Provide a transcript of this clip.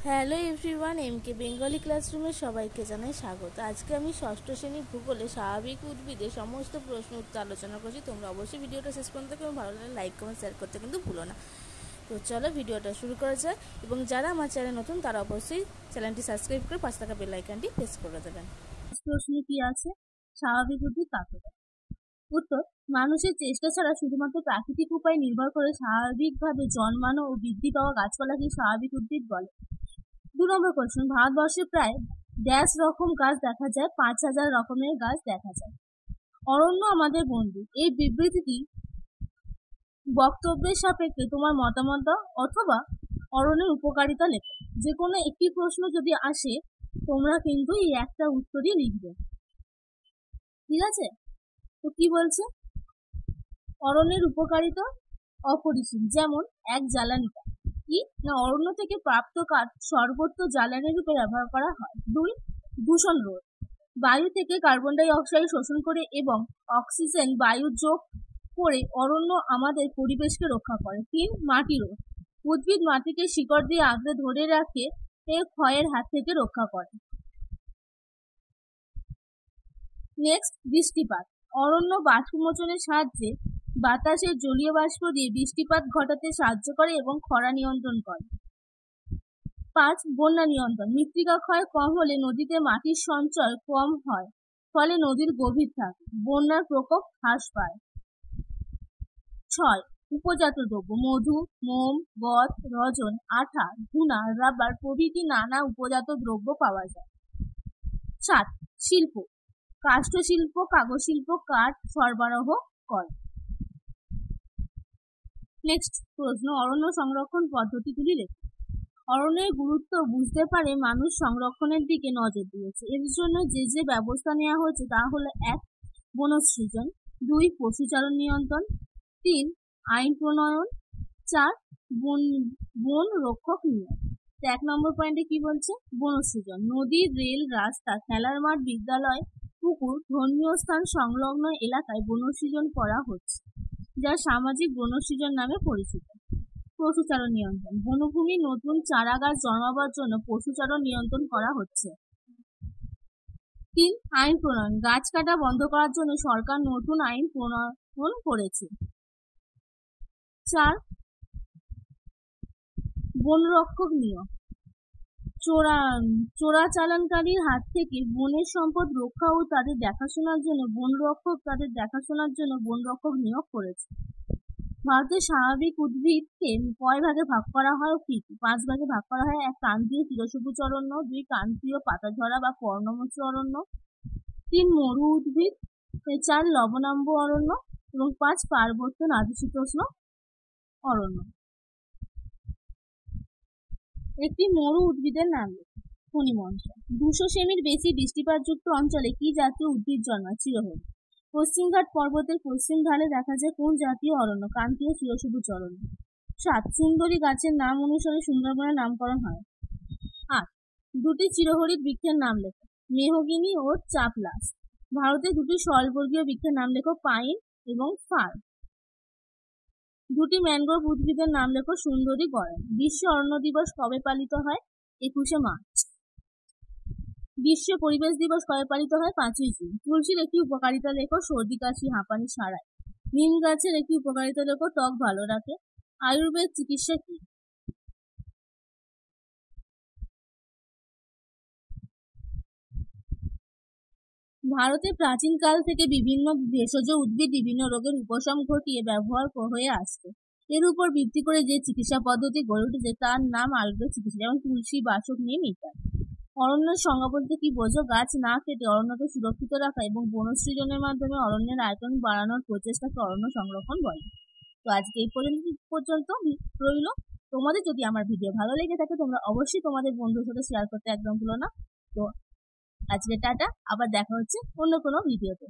Hello everyone, এমকে Bengali ক্লাসরুমে সবাইকে জানাই স্বাগত। আজকে আমি ষষ্ঠ শ্রেণী ভূগোলে স্বাভাবিক উদ্ভিদের সমস্ত প্রশ্ন উত্তর আলোচনা করছি। তোমরা অবশ্যই ভিডিওটা শেষ পর্যন্ত দেখো এবং ভালো লাগলে লাইক কমেন্ট শেয়ার করতে কিন্তু ভুলো না। তো চলো ভিডিওটা শুরু করা যায়, এবং যারা আমার চ্যানেল নতুন তারা অবশ্যই চ্যানেলটি সাবস্ক্রাইব করে পাশে থাকা বেল আইকনটি প্রেস করে দেবেন। প্রশ্ন কি আছে? স্বাভাবিক উদ্ভিদ কাকে বলে? উত্তর: মানুষের চেষ্টা ছাড়া শুধুমাত্র প্রাকৃতিক উপায় নির্ভর করে স্বাভাবিকভাবে জন্মানো ও বৃদ্ধি পাওয়া গাছপালাকে স্বাভাবিক উদ্ভিদ বলে। 2 নম্বর কোশ্চেন: ভারতবর্ষে প্রায় ড্যাশ রকম গাছ দেখা যায়? 5000 রকমের গাছ দেখা যায়। অরণ্য আমাদের বন্ধু, এই বিবৃতিটি বক্তব্যের সাপেক্ষে তোমার মতামত দাও অথবা অরণ্যের উপকারিতা লেখো। যে কোনো একটি প্রশ্ন যদি আসে তোমরা কিন্তু এই একটা উত্তরই লিখবে, ঠিক আছে? তো কি বলছে? অরণ্যের উপকারিতা অপরিসীম। যেমন এক জ্বালানি কাঠ। কি না, অরণ্য থেকে প্রাপ্ত কাঠ সর্বত্র জ্বালানি রূপে ব্যবহার করা হয়। 2. দূষণ রোধ। বায়ু থেকে কার্বন ডাই অক্সাইড শোষণ করে এবং অক্সিজেন বায়ু যোগ করে অরণ্য আমাদের পরিবেশকে রক্ষা করে। 3. মাটি রোধ। উদ্ভিদ মাটিকে শিকড় দিয়ে আঁকড়ে ধরে রাখে, ক্ষয়ের হাত থেকে রক্ষা করে। নেক্সট, বৃষ্টিপাত। অরণ্য বাষ্পমোচনের সাহায্যে বাতাসের জলীয় বাষ্প দিয়ে বৃষ্টিপাত ঘটাতে সাহায্য করে এবং খরা নিয়ন্ত্রণ করে। 5. বন্যা নিয়ন্ত্রণ। মৃত্তিকা ক্ষয় কম হলে নদীতে মাটির সঞ্চয় কম হয়, ফলে নদীর গভীর থাকে, বন্যার প্রকোপ হ্রাস পায়। 6. উপজাত দ্রব্য। মধু, মোম, গদ, রজন, আঠা, ধুনা, রাবার প্রভৃতি নানা উপজাত দ্রব্য পাওয়া যায়। 7. শিল্প। কাষ্ঠ শিল্প, কাগজ শিল্প কাঠ সরবরাহ করে। নেক্সট প্রশ্ন: অরণ্য সংরক্ষণ পদ্ধতিগুলি লেখো। অরণ্যের গুরুত্ব বুঝতে পারে মানুষ সংরক্ষণের দিকে নজর দিয়েছে। এর জন্য যে যে ব্যবস্থা নেওয়া হয়েছে তা হলো: 1. বনসৃজন। 2. পশুচারণ নিয়ন্ত্রণ। 3. আইন প্রণয়ন। 4. বন রক্ষক নিয়ম। 1 নম্বর পয়েন্টে কি বলছে? বনসৃজন। নদী, রেল, রাস্তা, খেলার মাঠ, বিদ্যালয়, পুকুর, ধর্মীয় স্থান সংলগ্ন এলাকায় বনসৃজন করা হচ্ছে, যা সামাজিক বনসৃজন নামে পরিচিত। পশুচারণ নিয়ন্ত্রণ। বনভূমি নতুন চারা গাছ জন্মাবার জন্য পশুচারণ নিয়ন্ত্রণ করা হচ্ছে। 3. আইন প্রণয়ন। গাছ কাটা বন্ধ করার জন্য সরকার নতুন আইন প্রণয়ন করেছে। 4. বনরক্ষক নিয়ম। চোরাচালানকারীর হাত থেকে বনের সম্পদ রক্ষা ও তাদের দেখাশোনার জন্য বনরক্ষক নিয়োগ করেছে। ভারতের স্বাভাবিক উদ্ভিদকে কয় ভাগে ভাগ করা হয় ও কি কি? 5 ভাগে ভাগ করা হয়। 1. ক্রান্তীয় চিরসবুজ অরণ্য। 2. ক্রান্তীয় পাতাঝরা বা পর্ণমোচী অরণ্য। 3. মরু উদ্ভিদ। 4. লবণাম্ব অরণ্য এবং 5. পার্বত্য নাতিশীতোষ্ণ অরণ্য। একটি মরু উদ্ভিদের নাম লেখো। ফণিমনসা। 200 সেমির বেশি বৃষ্টিপাতযুক্ত অঞ্চলে কি জাতীয় উদ্ভিদ জন্মায়? চিরহরিৎ। পশ্চিমঘাট পর্বতের পশ্চিম ঢালে দেখা যায় কোন জাতীয় অরণ্য? ক্রান্তীয় চিরসবুজ অরণ্য। 7. সুন্দরী গাছের নাম অনুসারে সুন্দরবনের নামকরণ হয়। 8. 2টি চিরহরিৎ বৃক্ষের নাম লেখো। মেহগিনি ও চাপলাস। ভারতে 2টি স্বল্পবর্গীয় বৃক্ষের নাম লেখো। পাইন এবং ফার। 2টি ম্যানগ্রোভ উদ্ভিদের নাম লেখো। সুন্দরী গড়াই। বিশ্ব অরণ্য দিবস কবে পালিত হয়? 21শে মার্চ। বিশ্ব পরিবেশ দিবস কবে পালিত হয়? 5ই জুন। তুলসীর একটি উপকারিতা লেখো। সর্দি কাশি হাঁপানি সারায়। নিম গাছের একটি উপকারিতা লেখো। ত্বক ভালো রাখে। আয়ুর্বেদ চিকিৎসা কি? ভারতে প্রাচীনকাল থেকে বিভিন্ন ভেষজ উদ্ভিদ বিভিন্ন রোগের উপশম ঘটিয়ে ব্যবহার হয়ে আসছে। এর উপর ভিত্তি করে যে চিকিৎসা পদ্ধতি গড়ে উঠেছে তার নাম আয়ুর্বেদ চিকিৎসা, যেমন তুলসী, বাসক, নিম ইত্যাদি। অরণ্যের সংজ্ঞা বলতে কি বোঝো? গাছ না কেটে অরণ্যকে সুরক্ষিত রাখা এবং বনসৃজনের মাধ্যমে অরণ্যের আয়তন বাড়ানোর প্রচেষ্টাকে অরণ্য সংরক্ষণ বলে। তো আজকে এই পর্যন্ত রইল। তোমাদের যদি আমার ভিডিও ভালো লেগে থাকে তোমরা অবশ্যই তোমাদের বন্ধুর সাথে শেয়ার করতে একদম ভুলো না। তো আজকে টাটা, আবার দেখা হচ্ছে অন্য কোনো ভিডিওতে।